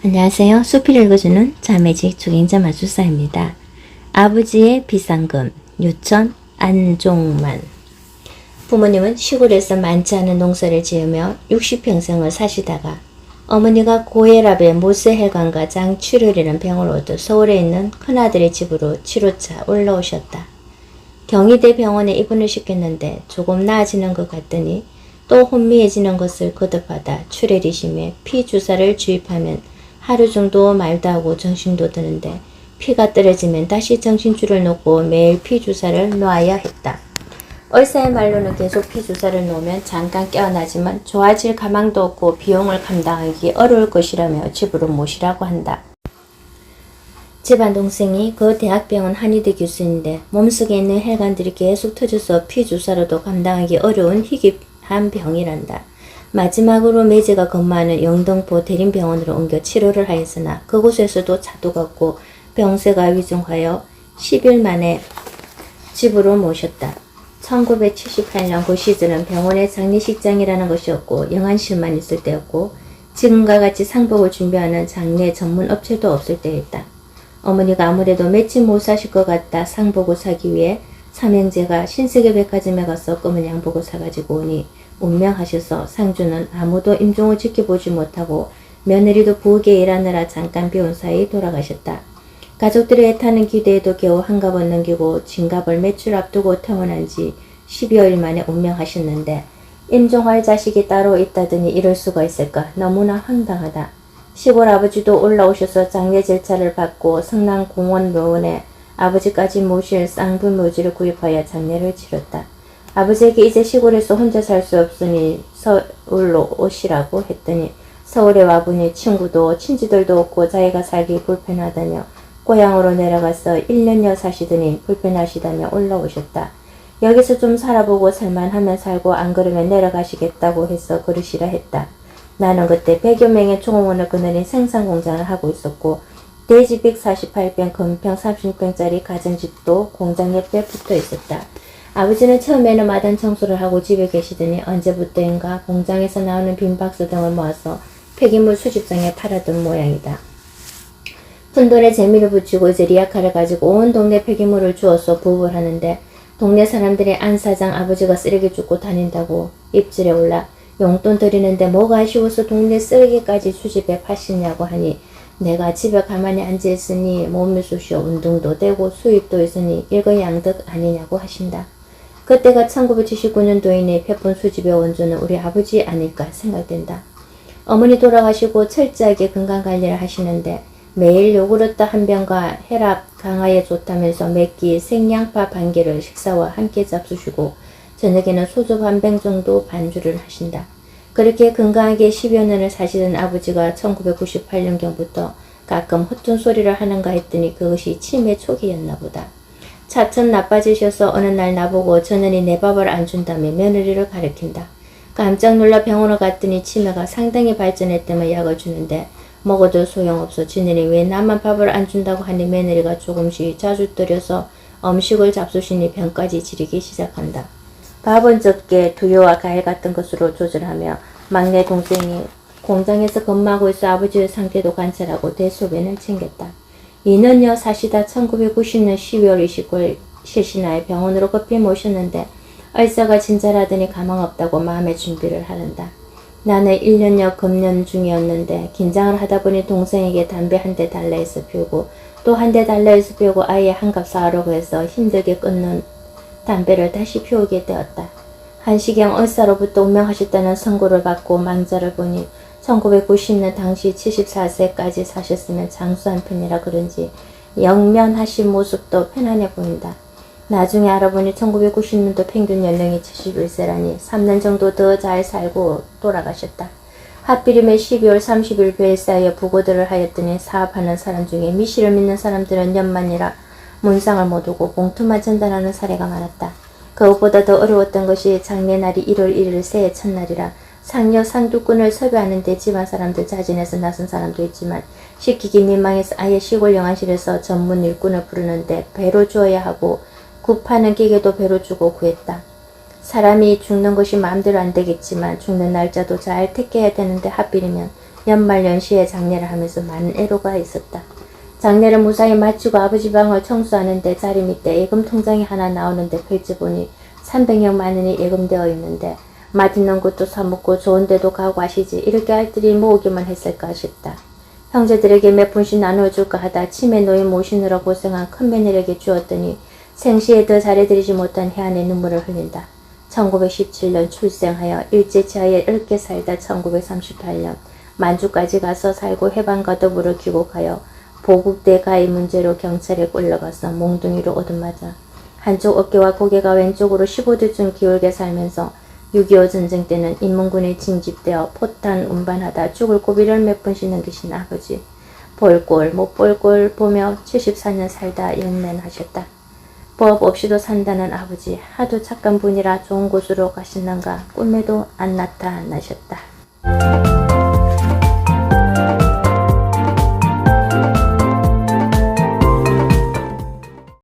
안녕하세요. 수필을 읽어주는 자매직 주행자 마주사입니다. 아버지의 비상금, 유천 안종만. 부모님은 시골에서 많지 않은 농사를 지으며 60평생을 사시다가 어머니가 고혈압에 모세혈관과 장출혈이라는 병을 얻어 서울에 있는 큰아들의 집으로 치료차 올라오셨다. 경희대 병원에 입원을 시켰는데 조금 나아지는 것 같더니 또 혼미해지는 것을 거듭하다 출혈이 심해 피 주사를 주입하면 하루 정도 말도 하고 정신도 드는데 피가 떨어지면 다시 정신줄을 놓고 매일 피 주사를 놓아야 했다. 의사의 말로는 계속 피 주사를 놓으면 잠깐 깨어나지만 좋아질 가망도 없고 비용을 감당하기 어려울 것이라며 집으로 모시라고 한다. 집안 동생이 그 대학병원 한의대 교수인데 몸속에 있는 혈관들이 계속 터져서 피 주사로도 감당하기 어려운 희귀한 병이란다. 마지막으로 매제가 근무하는 영등포 대림병원으로 옮겨 치료를 하였으나 그곳에서도 자도가 없고 병세가 위중하여 10일 만에 집으로 모셨다. 1978년 그 시즌은 병원에 장례식장이라는 것이 없고 영안실만 있을 때였고 지금과 같이 상복을 준비하는 장례 전문 업체도 없을 때였다. 어머니가 아무래도 며칠 못 사실 것 같다 상복을 사기 위해 삼형제가 신세계 백화점에 가서 검은 양복을 사가지고 오니 운명하셔서 상주는 아무도 임종을 지켜보지 못하고 며느리도 부엌에 일하느라 잠깐 비운 사이 돌아가셨다. 가족들의 애타는 기대에도 겨우 한갑을 넘기고 진갑을 며칠 앞두고 퇴원한 지 12여일 만에 운명하셨는데 임종할 자식이 따로 있다더니 이럴 수가 있을까 너무나 황당하다. 시골 아버지도 올라오셔서 장례 절차를 받고 성남공원묘원에 아버지까지 모실 쌍불묘지를 구입하여 장례를 치렀다. 아버지에게 이제 시골에서 혼자 살 수 없으니 서울로 오시라고 했더니 서울에 와보니 친구도 친지들도 없고 자기가 살기 불편하다며 고향으로 내려가서 1년여 사시더니 불편하시다며 올라오셨다. 여기서 좀 살아보고 살만하면 살고 안 그러면 내려가시겠다고 해서 그러시라 했다. 나는 그때 100여 명의 총무원을 거느린 생산공장을 하고 있었고 대지 148평 금평 30평짜리 가정집도 공장 옆에 붙어 있었다. 아버지는 처음에는 마당 청소를 하고 집에 계시더니 언제부터인가 공장에서 나오는 빈 박스 등을 모아서 폐기물 수집장에 팔았던 모양이다. 푼돈에 재미를 붙이고 이제 리아카를 가지고 온 동네 폐기물을 주워서 부업을 하는데 동네 사람들이 안 사장 아버지가 쓰레기 줍고 다닌다고 입질에 올라 용돈 드리는데 뭐가 아쉬워서 동네 쓰레기까지 수집해 파시냐고 하니 내가 집에 가만히 앉아있으니 몸이 쑤셔 운동도 되고 수입도 있으니 일거양득 아니냐고 하신다. 그때가 1979년도이니 폐분 수집의 원조는 우리 아버지 아닐까 생각된다. 어머니 돌아가시고 철저하게 건강관리를 하시는데 매일 요구르트 한 병과 혈압 강화에 좋다면서 매끼 생양파 반 개를 식사와 함께 잡수시고 저녁에는 소주 반 병 정도 반주를 하신다. 그렇게 건강하게 10여 년을 사시던 아버지가 1998년경부터 가끔 허튼 소리를 하는가 했더니 그것이 치매 초기였나 보다. 차츰 나빠지셔서 어느 날 나보고 저년이 내 밥을 안 준다며 며느리를 가리킨다. 깜짝 놀라 병원을 갔더니 치매가 상당히 발전했다며 약을 주는데 먹어도 소용없어 지년이 왜 나만 밥을 안 준다고 하니 며느리가 조금씩 자주 들여서 음식을 잡수시니 병까지 지르기 시작한다. 밥은 적게 두유와 과일 같은 것으로 조절하며 막내 동생이 공장에서 근무하고 있어 아버지의 상태도 관찰하고 대소변을 챙겼다. 2년여 사시다 1990년 12월 29일 실신하여 병원으로 급히 모셨는데 의사가 진찰하더니 가망 없다고 마음의 준비를 하란다. 나는 1년여 금년 중이었는데 긴장을 하다 보니 동생에게 담배 한 대 달라 해서 피우고 또 한 대 달라 해서 피우고 아예 한갑 사하려고 해서 힘들게 끊는 담배를 다시 피우게 되었다. 한시경 의사로부터 운명하셨다는 선고를 받고 망자를 보니 1990년 당시 74세까지 사셨으면 장수한 편이라 그런지 영면하신 모습도 편안해 보인다. 나중에 알아보니 1990년도 평균 연령이 71세라니 3년 정도 더 잘 살고 돌아가셨다. 하필이면 12월 30일 별사이에 부고들을 하였더니 사업하는 사람 중에 미시를 믿는 사람들은 연만이라 문상을 못 오고 봉투만 전달하는 사례가 많았다. 그것보다 더 어려웠던 것이 장례날이 1월 1일 새해 첫날이라 상여 상두꾼을 섭외하는데 집안 사람들 자진해서 나선 사람도 있지만 시키기 민망해서 아예 시골 영안실에서 전문 일꾼을 부르는데 배로 주어야 하고 굽하는 기계도 배로 주고 구했다. 사람이 죽는 것이 마음대로 안 되겠지만 죽는 날짜도 잘 택해야 되는데 하필이면 연말연시에 장례를 하면서 많은 애로가 있었다. 장례를 무사히 마치고 아버지 방을 청소하는데 자리 밑에 예금 통장이 하나 나오는데 펼쳐보니 300여만 원이 예금되어 있는데 맛있는 것도 사먹고 좋은 데도 가고 하시지 이렇게 알뜰히 모으기만 했을까 싶다. 형제들에게 몇 푼씩 나눠줄까 하다 치매 노인 모시느라 고생한 큰며느리에게 주었더니 생시에 더 잘해드리지 못한 해안의 눈물을 흘린다. 1917년 출생하여 일제치하에 이렇게 살다 1938년 만주까지 가서 살고 해방과 더불어 귀국하여 보국대 가해 문제로 경찰에 끌려가서 몽둥이로 얻어맞아 한쪽 어깨와 고개가 왼쪽으로 15도쯤 기울게 살면서 6.25 전쟁 때는 인문군에 징집되어 포탄 운반하다 죽을 고비를 몇 번씩 넘기신 아버지. 볼 꼴 못 볼 꼴 보며 74년 살다 연면하셨다. 법 없이도 산다는 아버지. 하도 착한 분이라 좋은 곳으로 가시는가 꿈에도 안 나타나셨다.